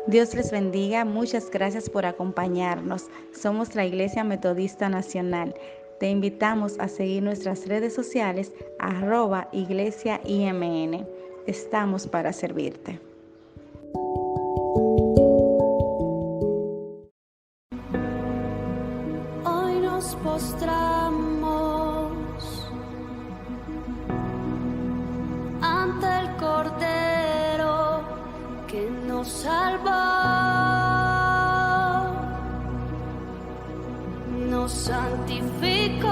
Dios les bendiga, muchas gracias por acompañarnos. Somos la Iglesia Metodista Nacional. Te invitamos a seguir nuestras redes sociales @iglesiaimn. Estamos para servirte. Hoy nos postramos ante el Cordero que nos salvó, nos santificó.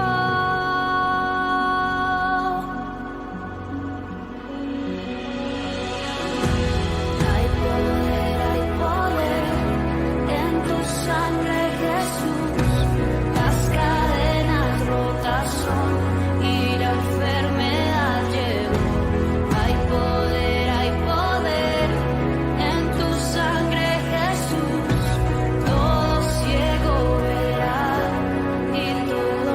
Hay poder en tu sangre, Jesús. Las cadenas rotas son y la enfermedad llegó. Hay poder en tu sangre, Jesús. Todo ciego verá y todo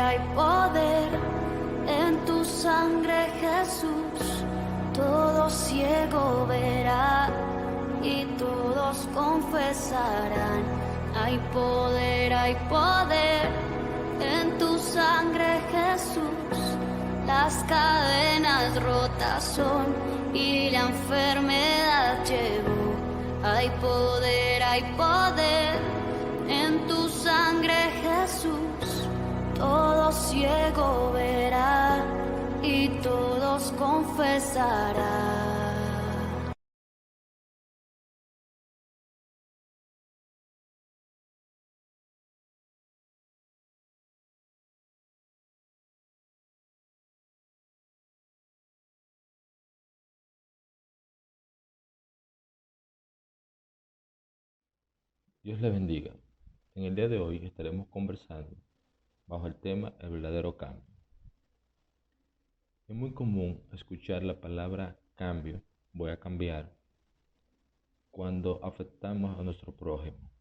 hay poder en tu sangre, Jesús. Todo ciego verá y todos confesarán. Hay poder en tu sangre, Jesús. Las cadenas rotas son y la enfermedad llegó. Hay poder en tu sangre, Jesús. Todo ciego verá y todos confesarán. Dios le bendiga. En el día de hoy estaremos conversando bajo el tema el verdadero cambio. Es muy común escuchar la palabra cambio, voy a cambiar, cuando afectamos a nuestro prójimo.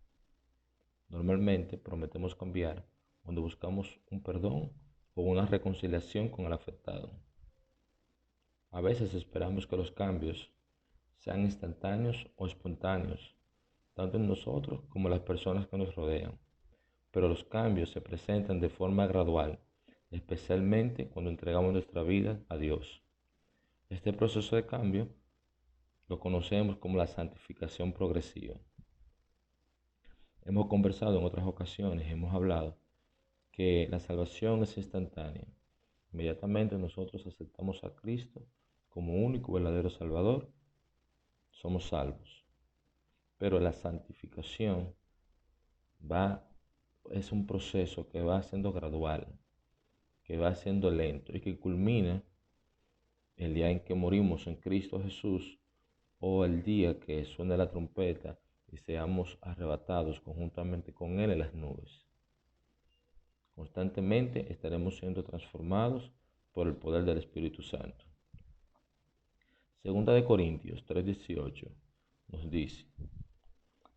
Normalmente prometemos cambiar cuando buscamos un perdón o una reconciliación con el afectado. A veces esperamos que los cambios sean instantáneos o espontáneos, tanto en nosotros como en las personas que nos rodean. Pero los cambios se presentan de forma gradual, especialmente cuando entregamos nuestra vida a Dios. Este proceso de cambio lo conocemos como la santificación progresiva. Hemos conversado en otras ocasiones, hemos hablado que la salvación es instantánea. Inmediatamente nosotros aceptamos a Cristo como único verdadero Salvador, somos salvos. Pero la santificación es un proceso que va siendo gradual, que va siendo lento y que culmina el día en que morimos en Cristo Jesús o el día que suene la trompeta y seamos arrebatados conjuntamente con Él en las nubes. Constantemente estaremos siendo transformados por el poder del Espíritu Santo. Segunda de Corintios 3:18 nos dice: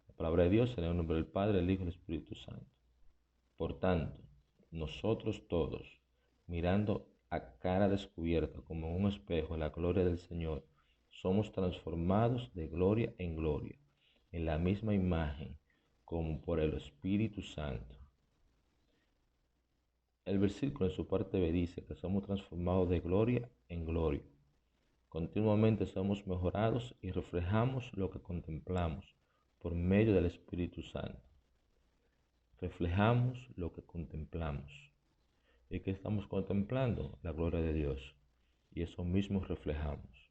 la palabra de Dios en el nombre del Padre, el Hijo y el Espíritu Santo. Por tanto, nosotros todos, mirando a cara descubierta como en un espejo la gloria del Señor, somos transformados de gloria en gloria, en la misma imagen, como por el Espíritu Santo. El versículo en su parte B dice que somos transformados de gloria en gloria. Continuamente somos mejorados y reflejamos lo que contemplamos por medio del Espíritu Santo. Reflejamos lo que contemplamos. ¿Y qué estamos contemplando? La gloria de Dios. Y eso mismo reflejamos.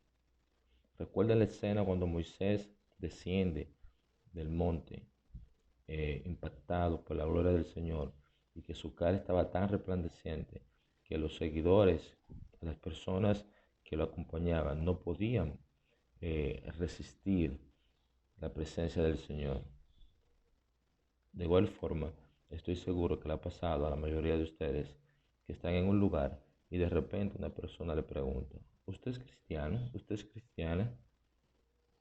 Recuerda la escena cuando Moisés desciende del monte, impactado por la gloria del Señor, y que su cara estaba tan resplandeciente que los seguidores, las personas que lo acompañaban, no podían resistir la presencia del Señor. De igual forma, estoy seguro que le ha pasado a la mayoría de ustedes que están en un lugar y de repente una persona le pregunta: ¿usted es cristiano? ¿Usted es cristiana?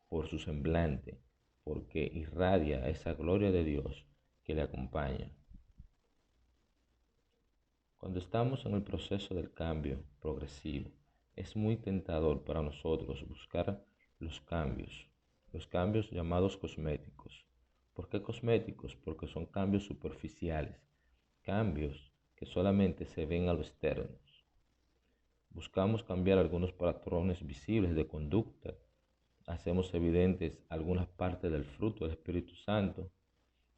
Por su semblante, porque irradia esa gloria de Dios que le acompaña. Cuando estamos en el proceso del cambio progresivo, es muy tentador para nosotros buscar los cambios llamados cosméticos. ¿Por qué cosméticos? Porque son cambios superficiales, cambios que solamente se ven a lo externo. Buscamos cambiar algunos patrones visibles de conducta, hacemos evidentes algunas partes del fruto del Espíritu Santo,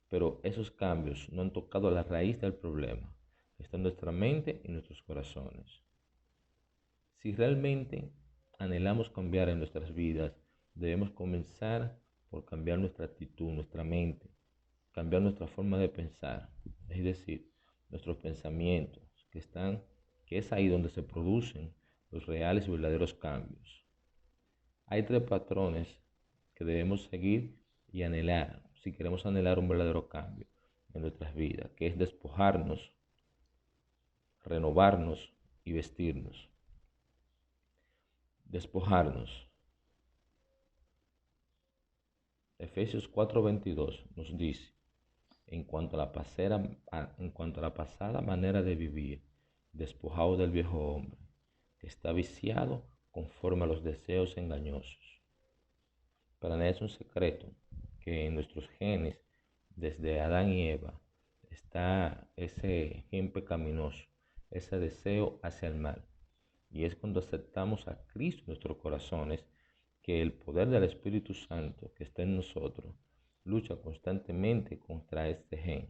pero esos cambios no han tocado la raíz del problema, que está en nuestra mente y nuestros corazones. Si realmente anhelamos cambiar en nuestras vidas, debemos comenzar por cambiar nuestra actitud, nuestra mente, cambiar nuestra forma de pensar, es decir, nuestros pensamientos, que es ahí donde se producen los reales y verdaderos cambios. Hay tres patrones que debemos seguir y anhelar si queremos anhelar un verdadero cambio en nuestras vidas, que es despojarnos, renovarnos y vestirnos. Despojarnos. Efesios 4:22 nos dice: en cuanto a la pasada manera de vivir, despojado del viejo hombre, que está viciado conforme a los deseos engañosos. Para nadie es un secreto que en nuestros genes, desde Adán y Eva, está ese gen pecaminoso, ese deseo hacia el mal. Y es cuando aceptamos a Cristo en nuestros corazones que el poder del Espíritu Santo que está en nosotros lucha constantemente contra este gen.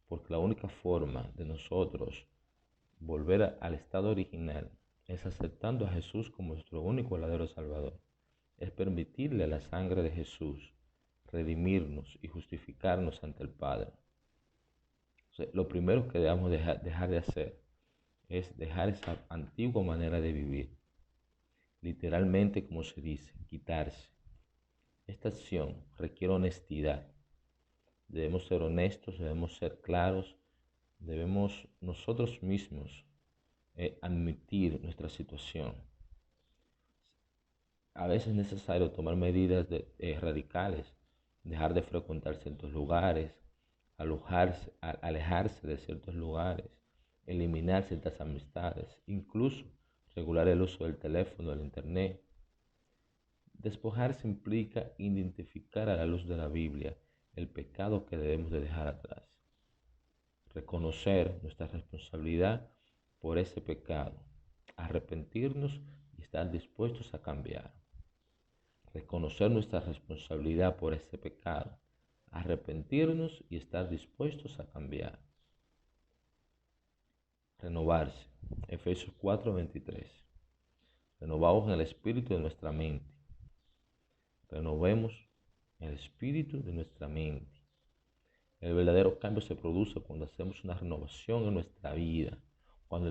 Porque la única forma de nosotros volver al estado original es aceptando a Jesús como nuestro único verdadero Salvador. Es permitirle a la sangre de Jesús redimirnos y justificarnos ante el Padre. O sea, lo primero que debemos dejar de hacer es dejar esa antigua manera de vivir. Literalmente, como se dice, quitarse. Esta acción requiere honestidad. Debemos ser honestos, debemos ser claros, debemos nosotros mismos admitir nuestra situación. A veces es necesario tomar medidas radicales, dejar de frecuentar ciertos lugares, alejarse de ciertos lugares, eliminar ciertas amistades, incluso regular el uso del teléfono, del internet. Despojarse implica identificar a la luz de la Biblia el pecado que debemos de dejar atrás. Reconocer nuestra responsabilidad por ese pecado, arrepentirnos y estar dispuestos a cambiar. Reconocer nuestra responsabilidad por ese pecado, arrepentirnos y estar dispuestos a cambiar. Renovarse. Efesios 4:23. Renovaos en el espíritu de nuestra mente. Renovemos el espíritu de nuestra mente. El verdadero cambio se produce cuando hacemos una renovación en nuestra vida, cuando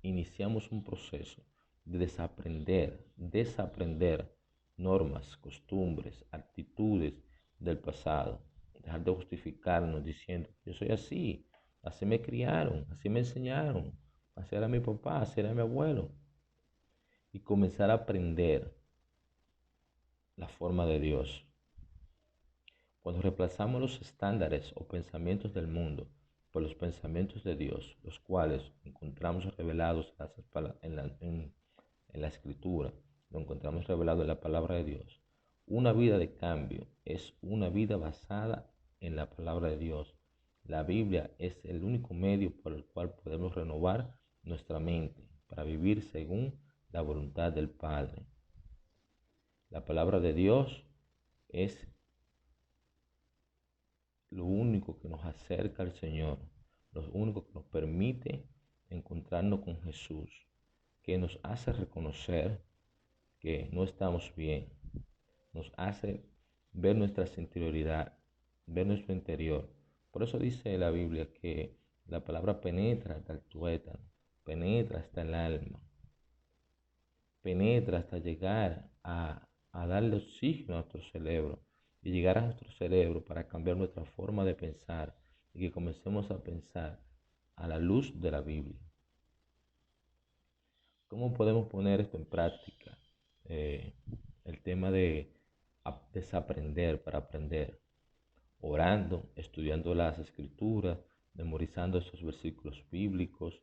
iniciamos un proceso de desaprender normas, costumbres, actitudes del pasado. Dejar de justificarnos diciendo, yo soy así me criaron, así me enseñaron, así era mi papá, así era mi abuelo. Y comenzar a aprender la forma de Dios. Cuando reemplazamos los estándares o pensamientos del mundo por los pensamientos de Dios, los cuales encontramos revelados en la Escritura, lo encontramos revelado en la palabra de Dios. Una vida de cambio es una vida basada en la palabra de Dios. La Biblia es el único medio por el cual podemos renovar nuestra mente para vivir según la voluntad del Padre. La palabra de Dios es lo único que nos acerca al Señor, lo único que nos permite encontrarnos con Jesús, que nos hace reconocer que no estamos bien, nos hace ver nuestra interioridad, ver nuestro interior. Por eso dice la Biblia que la palabra penetra hasta el tuétano, penetra hasta el alma, penetra hasta llegar a darle oxígeno a nuestro cerebro y llegar a nuestro cerebro para cambiar nuestra forma de pensar y que comencemos a pensar a la luz de la Biblia. ¿Cómo podemos poner esto en práctica? El tema de desaprender para aprender, orando, estudiando las escrituras, memorizando esos versículos bíblicos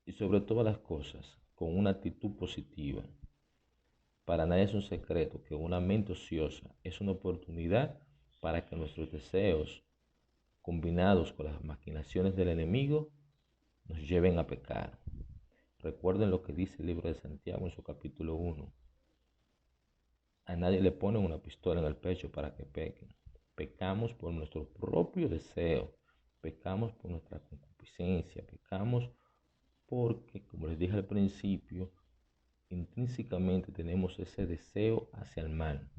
y sobre todas las cosas con una actitud positiva. Para nadie es un secreto que una mente ociosa es una oportunidad para que nuestros deseos, combinados con las maquinaciones del enemigo, nos lleven a pecar. Recuerden lo que dice el libro de Santiago en su capítulo 1. A nadie le ponen una pistola en el pecho para que pequen. Pecamos por nuestro propio deseo, pecamos por nuestra concupiscencia, pecamos porque, como les dije al principio, intrínsecamente tenemos ese deseo hacia el mal.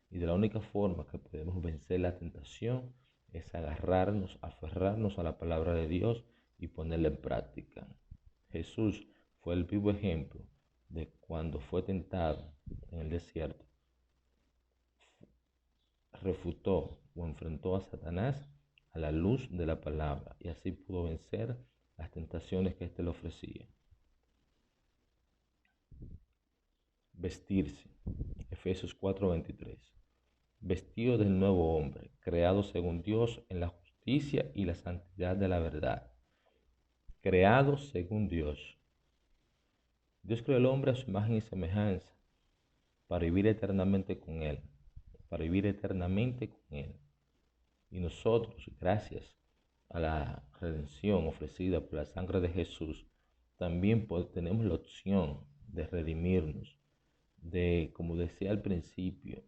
Y de la única forma que podemos vencer la tentación es aferrarnos a la palabra de Dios y ponerla en práctica. Jesús fue el vivo ejemplo de cuando fue tentado en el desierto. Refutó o enfrentó a Satanás a la luz de la palabra y así pudo vencer las tentaciones que éste le ofrecía. Vestirse. Efesios 4:23. Vestido del nuevo hombre, creado según Dios en la justicia justicia y la santidad de la verdad, creados según Dios. Dios creó al hombre a su imagen y semejanza para vivir eternamente con Él, para vivir eternamente con Él. Y nosotros, gracias a la redención ofrecida por la sangre de Jesús, también tenemos la opción de redimirnos, de, como decía al principio,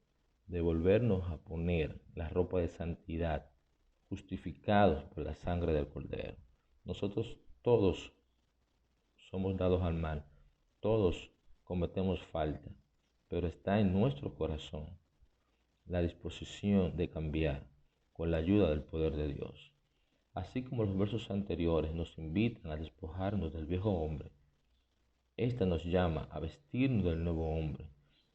de volvernos a poner la ropa de santidad, justificados por la sangre del Cordero. Nosotros todos somos dados al mal, todos cometemos falta, pero está en nuestro corazón la disposición de cambiar con la ayuda del poder de Dios. Así como los versos anteriores nos invitan a despojarnos del viejo hombre, esta nos llama a vestirnos del nuevo hombre,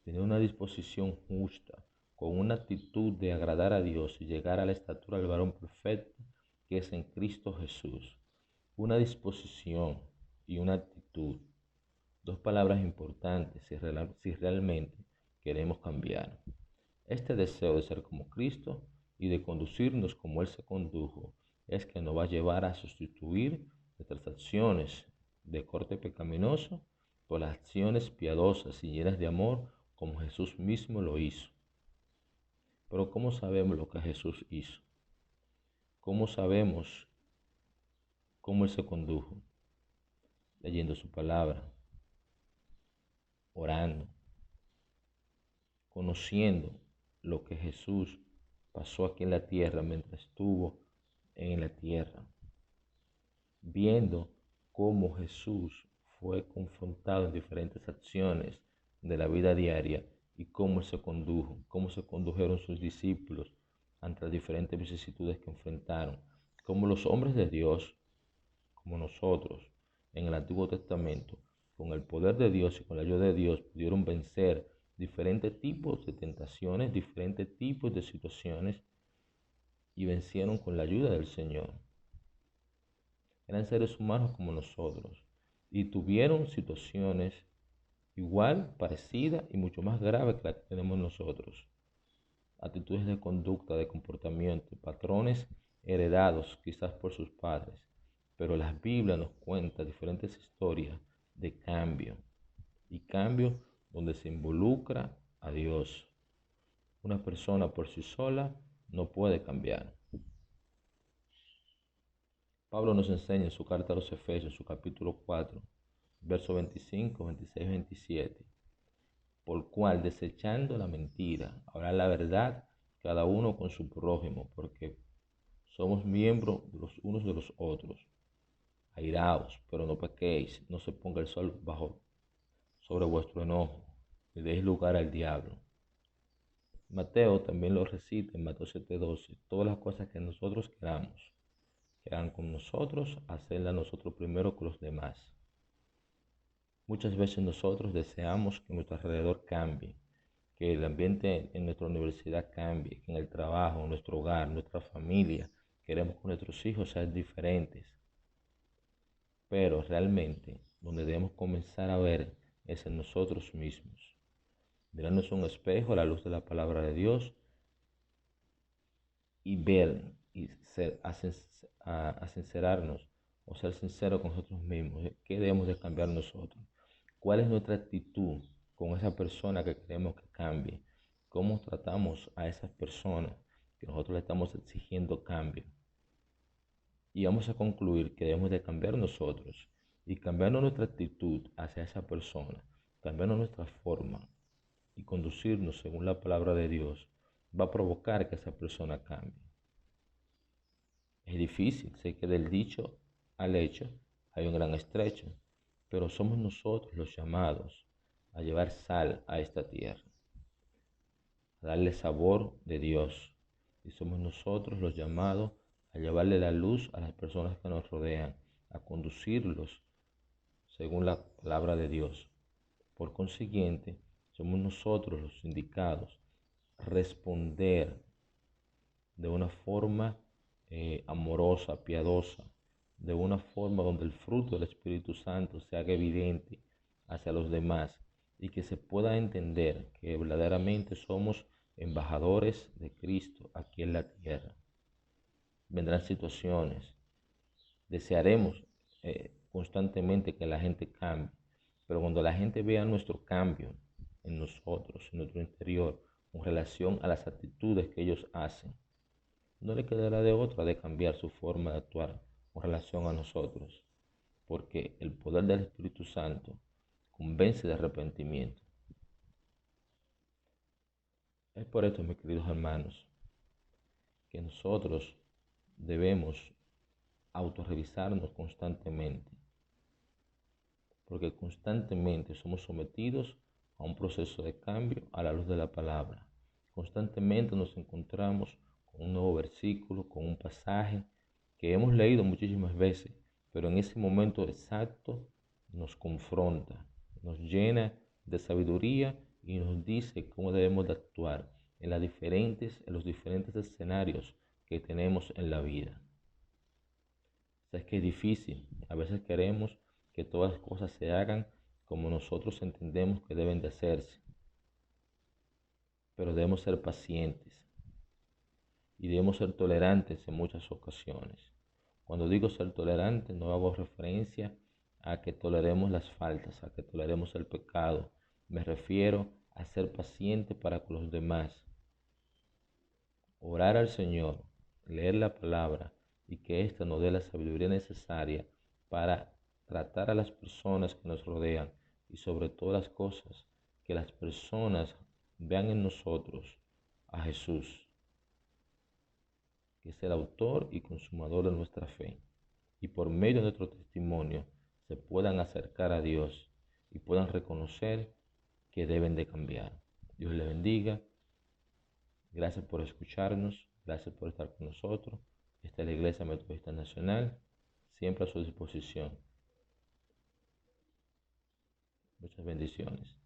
tener una disposición justa, con una actitud de agradar a Dios y llegar a la estatura del varón perfecto que es en Cristo Jesús. Una disposición y una actitud, dos palabras importantes si realmente queremos cambiar. Este deseo de ser como Cristo y de conducirnos como Él se condujo es que nos va a llevar a sustituir nuestras acciones de corte pecaminoso por las acciones piadosas y llenas de amor como Jesús mismo lo hizo. Pero ¿cómo sabemos lo que Jesús hizo? ¿Cómo sabemos cómo Él se condujo? Leyendo su palabra, orando, conociendo lo que Jesús pasó aquí en la tierra mientras estuvo en la tierra, viendo cómo Jesús fue confrontado en diferentes acciones de la vida diaria y cómo Él se condujo, cómo se condujeron sus discípulos ante las diferentes vicisitudes que enfrentaron, cómo los hombres de Dios, como nosotros, en el Antiguo Testamento, con el poder de Dios y con la ayuda de Dios, pudieron vencer diferentes tipos de tentaciones, diferentes tipos de situaciones y vencieron con la ayuda del Señor. Eran seres humanos como nosotros y tuvieron situaciones igual, parecidas y mucho más graves que las que tenemos nosotros. Actitudes de conducta, de comportamiento, patrones heredados quizás por sus padres, pero la Biblia nos cuenta diferentes historias de cambio y cambio donde se involucra a Dios. Una persona por sí sola no puede cambiar. Pablo nos enseña en su carta a los Efesios, en su capítulo 4, versos 25, 26, 27, por cual desechando la mentira, hablar la verdad cada uno con su prójimo, porque somos miembros los unos de los otros. Airaos, pero no pequéis, no se ponga el sol sobre vuestro enojo, ni deis lugar al diablo. Mateo también lo recita en Mateo 7:12, todas las cosas que nosotros queramos, que hagan con nosotros, hacerlas nosotros primero con los demás. Muchas veces nosotros deseamos que nuestro alrededor cambie, que el ambiente en nuestra universidad cambie, que en el trabajo, en nuestro hogar, nuestra familia, queremos que nuestros hijos sean diferentes. Pero realmente, donde debemos comenzar a ver es en nosotros mismos. Mirarnos en un espejo a la luz de la palabra de Dios y ver y a sincerarnos o ser sinceros con nosotros mismos. ¿Qué debemos de cambiar nosotros? ¿Cuál es nuestra actitud con esa persona que queremos que cambie? ¿Cómo tratamos a esas personas que nosotros le estamos exigiendo cambio? Y vamos a concluir que debemos de cambiar nosotros y cambiando nuestra actitud hacia esa persona, cambiando nuestra forma y conducirnos según la palabra de Dios, va a provocar que esa persona cambie. Es difícil, sé que del dicho al hecho hay un gran estrecho, pero somos nosotros los llamados a llevar sal a esta tierra, a darle sabor de Dios, y somos nosotros los llamados a llevarle la luz a las personas que nos rodean, a conducirlos según la palabra de Dios. Por consiguiente, somos nosotros los indicados a responder de una forma amorosa, piadosa, de una forma donde el fruto del Espíritu Santo se haga evidente hacia los demás y que se pueda entender que verdaderamente somos embajadores de Cristo aquí en la tierra. vendrán situaciones, desearemos constantemente que la gente cambie, pero cuando la gente vea nuestro cambio en nosotros, en nuestro interior, con relación a las actitudes que ellos hacen, no le quedará de otra de cambiar su forma de actuar con relación a nosotros, porque el poder del Espíritu Santo convence de arrepentimiento. Es por esto, mis queridos hermanos, que nosotros debemos autorrevisarnos constantemente, porque constantemente somos sometidos a un proceso de cambio a la luz de la palabra. Constantemente nos encontramos con un nuevo versículo, con un pasaje que hemos leído muchísimas veces, pero en ese momento exacto nos confronta, nos llena de sabiduría y nos dice cómo debemos de actuar en los diferentes escenarios que tenemos en la vida. Es que es difícil, a veces queremos que todas las cosas se hagan como nosotros entendemos que deben de hacerse, pero debemos ser pacientes y debemos ser tolerantes en muchas ocasiones. Cuando digo ser tolerante, no hago referencia a que toleremos las faltas, a que toleremos el pecado. Me refiero a ser paciente para con los demás. Orar al Señor, leer la palabra y que ésta nos dé la sabiduría necesaria para tratar a las personas que nos rodean y sobre todas las cosas, que las personas vean en nosotros a Jesús, que es el autor y consumador de nuestra fe, y por medio de nuestro testimonio se puedan acercar a Dios y puedan reconocer que deben de cambiar. Dios les bendiga. Gracias por escucharnos, gracias por estar con nosotros. Esta es la Iglesia Metodista Nacional, siempre a su disposición. Muchas bendiciones.